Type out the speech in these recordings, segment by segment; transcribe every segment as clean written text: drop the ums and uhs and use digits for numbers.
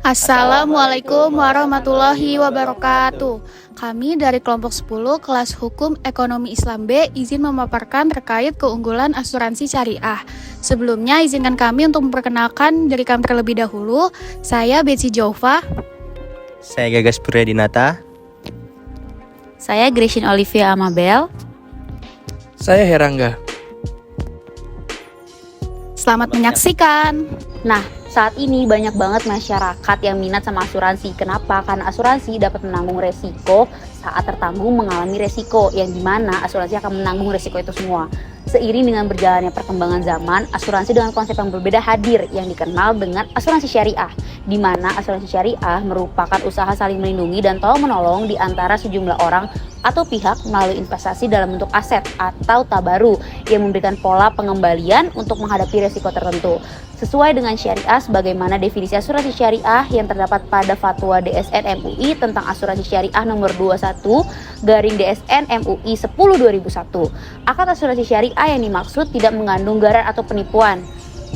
Assalamualaikum warahmatullahi wabarakatuh. Kami dari kelompok 10 kelas Hukum Ekonomi Islam B izin memaparkan terkait keunggulan asuransi syariah. Sebelumnya izinkan kami untuk memperkenalkan diri kami terlebih dahulu. Saya Betsy Jova. Saya Gagas Puryadinata. Saya Gretchen Olivia Amabel. Saya Herangga. Selamat menyaksikan. Nah, saat ini banyak banget masyarakat yang minat sama asuransi. Kenapa? Karena asuransi dapat menanggung resiko saat tertanggung mengalami resiko, yang dimana asuransi akan menanggung resiko itu semua. Seiring dengan berjalannya perkembangan zaman, asuransi dengan konsep yang berbeda hadir yang dikenal dengan asuransi syariah, di mana asuransi syariah merupakan usaha saling melindungi dan tolong-menolong di antara sejumlah orang atau pihak melalui investasi dalam bentuk aset atau tabaru yang memberikan pola pengembalian untuk menghadapi resiko tertentu. Sesuai dengan syariah sebagaimana definisi asuransi syariah yang terdapat pada Fatwa DSN MUI tentang asuransi syariah nomor 21/DSN MUI 10/2001. Akad asuransi syariah yang dimaksud tidak mengandung gharar atau penipuan,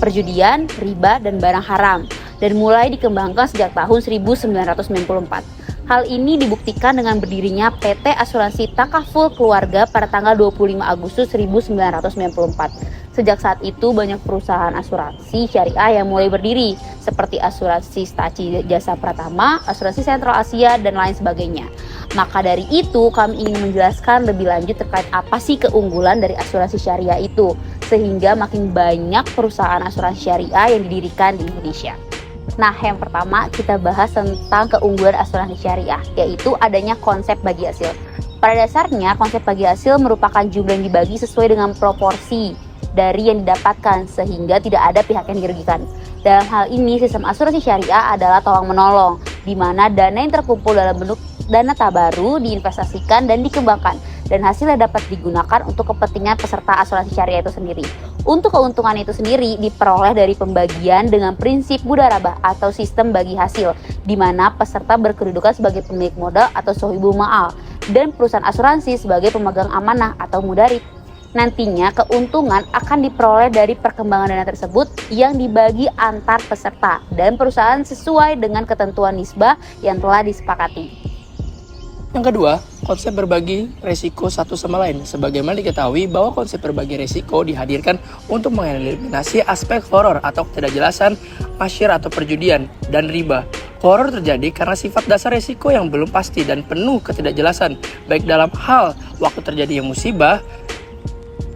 perjudian, riba, dan barang haram, dan mulai dikembangkan sejak tahun 1994. Hal ini dibuktikan dengan berdirinya PT Asuransi Takaful Keluarga pada tanggal 25 Agustus 1994. Sejak saat itu banyak perusahaan asuransi syariah yang mulai berdiri, seperti asuransi Staci Jasa Pratama, asuransi Sentral Asia, dan lain sebagainya. Maka dari itu kami ingin menjelaskan lebih lanjut terkait apa sih keunggulan dari asuransi syariah itu, sehingga makin banyak perusahaan asuransi syariah yang didirikan di Indonesia. Nah, yang pertama kita bahas tentang keunggulan asuransi syariah, yaitu adanya konsep bagi hasil. Pada dasarnya, konsep bagi hasil merupakan jumlah yang dibagi sesuai dengan proporsi dari yang didapatkan, sehingga tidak ada pihak yang dirugikan. Dalam hal ini, sistem asuransi syariah adalah tolong-menolong, di mana dana yang terkumpul dalam bentuk dana tabaru diinvestasikan dan dikembangkan, dan hasilnya dapat digunakan untuk kepentingan peserta asuransi syariah itu sendiri. Untuk keuntungan itu sendiri diperoleh dari pembagian dengan prinsip mudharabah atau sistem bagi hasil, di mana peserta berkedudukan sebagai pemilik modal atau sohibul ma'al, dan perusahaan asuransi sebagai pemegang amanah atau mudarib. Nantinya keuntungan akan diperoleh dari perkembangan dana tersebut yang dibagi antar peserta dan perusahaan sesuai dengan ketentuan nisbah yang telah disepakati. Yang kedua, konsep berbagi resiko satu sama lain. Sebagaimana diketahui bahwa konsep berbagi resiko dihadirkan untuk mengeliminasi aspek horor atau ketidakjelasan, masyir atau perjudian, dan riba. Horor terjadi karena sifat dasar resiko yang belum pasti dan penuh ketidakjelasan, baik dalam hal waktu terjadinya musibah,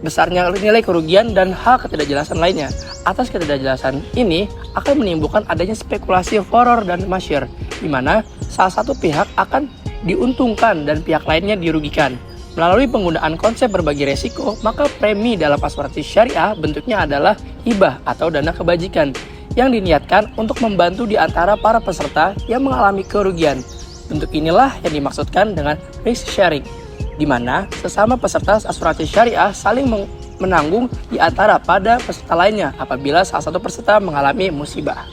besarnya nilai kerugian, dan hal ketidakjelasan lainnya. Atas ketidakjelasan ini akan menimbulkan adanya spekulasi horor dan masyir, di mana salah satu pihak akan diuntungkan dan pihak lainnya dirugikan. Melalui penggunaan konsep berbagi resiko, maka premi dalam asuransi syariah bentuknya adalah hibah atau dana kebajikan yang diniatkan untuk membantu di antara para peserta yang mengalami kerugian. Bentuk inilah yang dimaksudkan dengan risk sharing, di mana sesama peserta asuransi syariah saling menanggung di antara pada peserta lainnya apabila salah satu peserta mengalami musibah.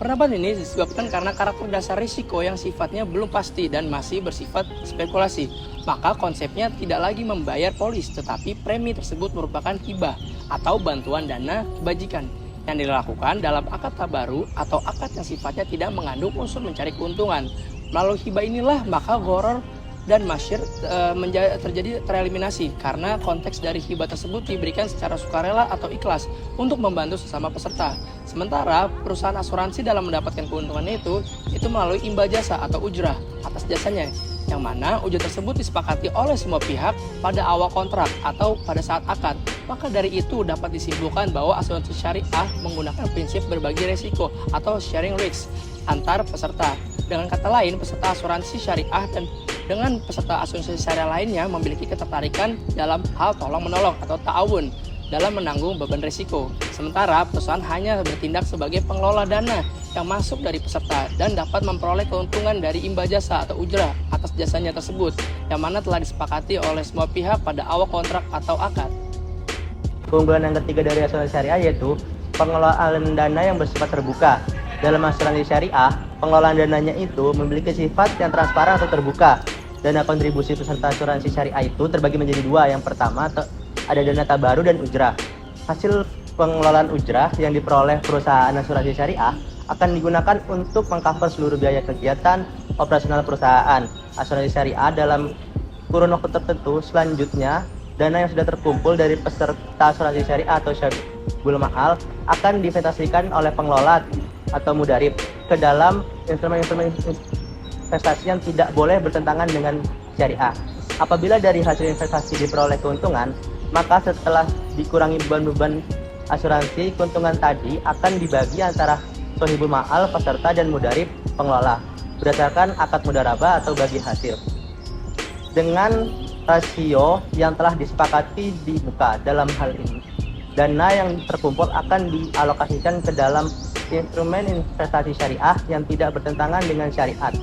Pendapat ini disebabkan karena karakter dasar risiko yang sifatnya belum pasti dan masih bersifat spekulasi. Maka konsepnya tidak lagi membayar polis, tetapi premi tersebut merupakan hibah atau bantuan dana kebajikan yang dilakukan dalam akad tabaru atau akad yang sifatnya tidak mengandung unsur mencari keuntungan. Melalui hibah inilah maka gharar dan masyir tereliminasi karena konteks dari hibah tersebut diberikan secara sukarela atau ikhlas untuk membantu sesama peserta. Sementara perusahaan asuransi dalam mendapatkan keuntungannya itu melalui imbal jasa atau ujrah atas jasanya, yang mana ujrah tersebut disepakati oleh semua pihak pada awal kontrak atau pada saat akad. Maka dari itu dapat disimpulkan bahwa asuransi syariah menggunakan prinsip berbagi resiko atau sharing risk antar peserta. Dengan kata lain, peserta asuransi syariah dan dengan peserta asuransi syariah lainnya memiliki ketertarikan dalam hal tolong-menolong atau ta'awun dalam menanggung beban risiko. Sementara perusahaan hanya bertindak sebagai pengelola dana yang masuk dari peserta dan dapat memperoleh keuntungan dari imbal jasa atau ujrah atas jasanya tersebut, yang mana telah disepakati oleh semua pihak pada awal kontrak atau akad. Keunggulan yang ketiga dari asuransi syariah yaitu pengelolaan dana yang bersifat terbuka. Dalam asuransi syariah, pengelolaan dananya itu memiliki sifat yang transparan atau terbuka. Dana kontribusi peserta asuransi syariah itu terbagi menjadi dua. Yang pertama, ada dana tabaru dan ujrah. Hasil pengelolaan ujrah yang diperoleh perusahaan asuransi syariah akan digunakan untuk mengcover seluruh biaya kegiatan operasional perusahaan. Asuransi syariah dalam kurun waktu tertentu selanjutnya, dana yang sudah terkumpul dari peserta asuransi syariah atau syabul ma'al akan diinvestasikan oleh pengelola atau mudarib ke dalam instrumen-instrumen investasi yang tidak boleh bertentangan dengan syariah. Apabila dari hasil investasi diperoleh keuntungan, maka setelah dikurangi beban-beban asuransi, keuntungan tadi akan dibagi antara sohibul ma'al, peserta, dan mudarib pengelola berdasarkan akad mudarabah atau bagi hasil dengan rasio yang telah disepakati di muka. Dalam hal ini, dana yang terkumpul akan dialokasikan ke dalam instrumen investasi syariah yang tidak bertentangan dengan syariat.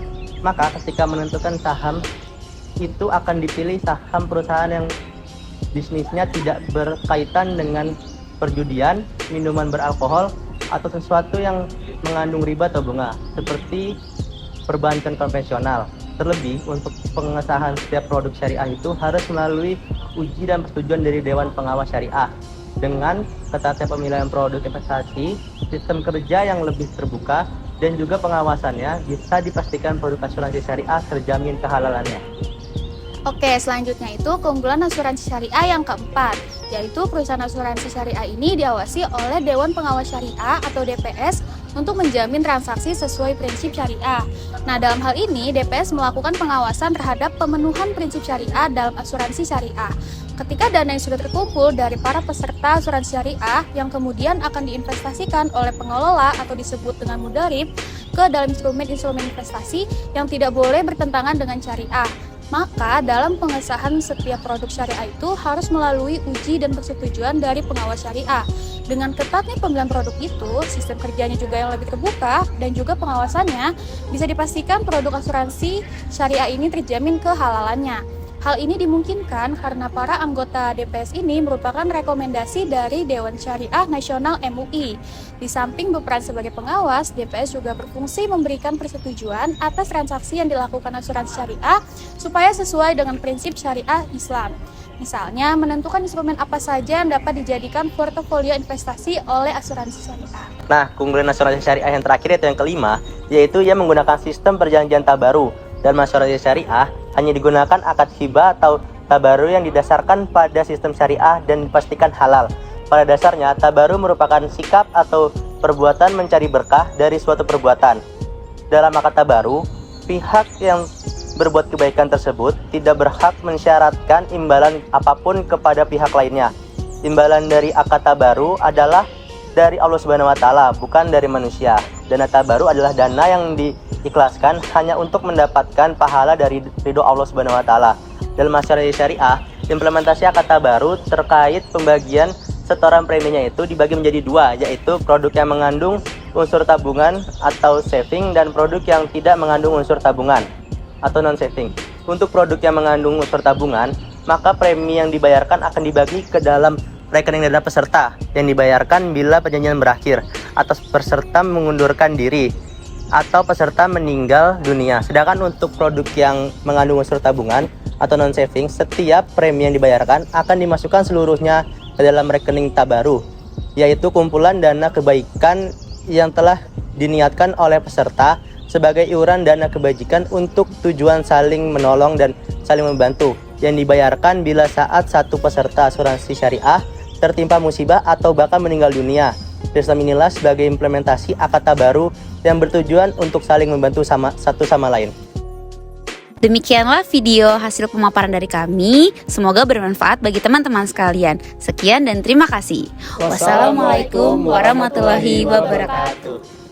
Maka ketika menentukan saham, itu akan dipilih saham perusahaan yang bisnisnya tidak berkaitan dengan perjudian, minuman beralkohol, atau sesuatu yang mengandung riba atau bunga, seperti perbankan konvensional. Terlebih, untuk pengesahan setiap produk syariah itu harus melalui uji dan persetujuan dari Dewan Pengawas Syariah. Dengan ketatnya pemilihan produk investasi, sistem kerja yang lebih terbuka, dan juga pengawasannya, bisa dipastikan produk asuransi syariah terjamin kehalalannya. Oke, selanjutnya itu keunggulan asuransi syariah yang keempat, yaitu perusahaan asuransi syariah ini diawasi oleh Dewan Pengawas Syariah atau DPS untuk menjamin transaksi sesuai prinsip syariah. Nah, dalam hal ini DPS melakukan pengawasan terhadap pemenuhan prinsip syariah dalam asuransi syariah. Ketika dana yang sudah terkumpul dari para peserta asuransi syariah yang kemudian akan diinvestasikan oleh pengelola atau disebut dengan mudarib ke dalam instrumen-instrumen investasi yang tidak boleh bertentangan dengan syariah, maka dalam pengesahan setiap produk syariah itu harus melalui uji dan persetujuan dari pengawas syariah. Dengan ketatnya pemilihan produk itu, sistem kerjanya juga yang lebih terbuka dan juga pengawasannya, bisa dipastikan produk asuransi syariah ini terjamin kehalalannya. Hal ini dimungkinkan karena para anggota DPS ini merupakan rekomendasi dari Dewan Syariah Nasional MUI. Di samping berperan sebagai pengawas, DPS juga berfungsi memberikan persetujuan atas transaksi yang dilakukan asuransi syariah supaya sesuai dengan prinsip syariah Islam. Misalnya, menentukan instrumen apa saja yang dapat dijadikan portofolio investasi oleh asuransi syariah. Nah, keunggulan asuransi syariah yang terakhir, yaitu yang kelima, yaitu ia menggunakan sistem perjanjian tabaru. Dan asuransi syariah hanya digunakan akad hibah atau tabaru yang didasarkan pada sistem syariah dan dipastikan halal. Pada dasarnya, tabaru merupakan sikap atau perbuatan mencari berkah dari suatu perbuatan. Dalam akad tabaru, pihak yang berbuat kebaikan tersebut tidak berhak mensyaratkan imbalan apapun kepada pihak lainnya. Imbalan dari akad tabaru adalah dari Allah Subhanahu wa taala, bukan dari manusia. Dana tabaru adalah dana yang diikhlaskan hanya untuk mendapatkan pahala dari ridho Allah Subhanahu wa taala. Dalam asuransi syariah, implementasi akad tabaru terkait pembagian setoran preminya itu dibagi menjadi dua, yaitu produk yang mengandung unsur tabungan atau saving dan produk yang tidak mengandung unsur tabungan atau non-saving. Untuk produk yang mengandung unsur tabungan, maka premi yang dibayarkan akan dibagi ke dalam rekening dana peserta yang dibayarkan bila perjanjian berakhir atau peserta mengundurkan diri atau peserta meninggal dunia. Sedangkan untuk produk yang mengandung unsur tabungan atau non-saving, setiap premi yang dibayarkan akan dimasukkan seluruhnya ke dalam rekening tabaru, yaitu kumpulan dana kebaikan yang telah diniatkan oleh peserta sebagai iuran dana kebajikan untuk tujuan saling menolong dan saling membantu yang dibayarkan bila saat satu peserta asuransi syariah tertimpa musibah atau bahkan meninggal dunia. Sistem inilah sebagai implementasi akad tabaru yang bertujuan untuk saling membantu satu sama lain. Demikianlah video hasil pemaparan dari kami. Semoga bermanfaat bagi teman-teman sekalian. Sekian dan terima kasih. Wassalamualaikum warahmatullahi wabarakatuh.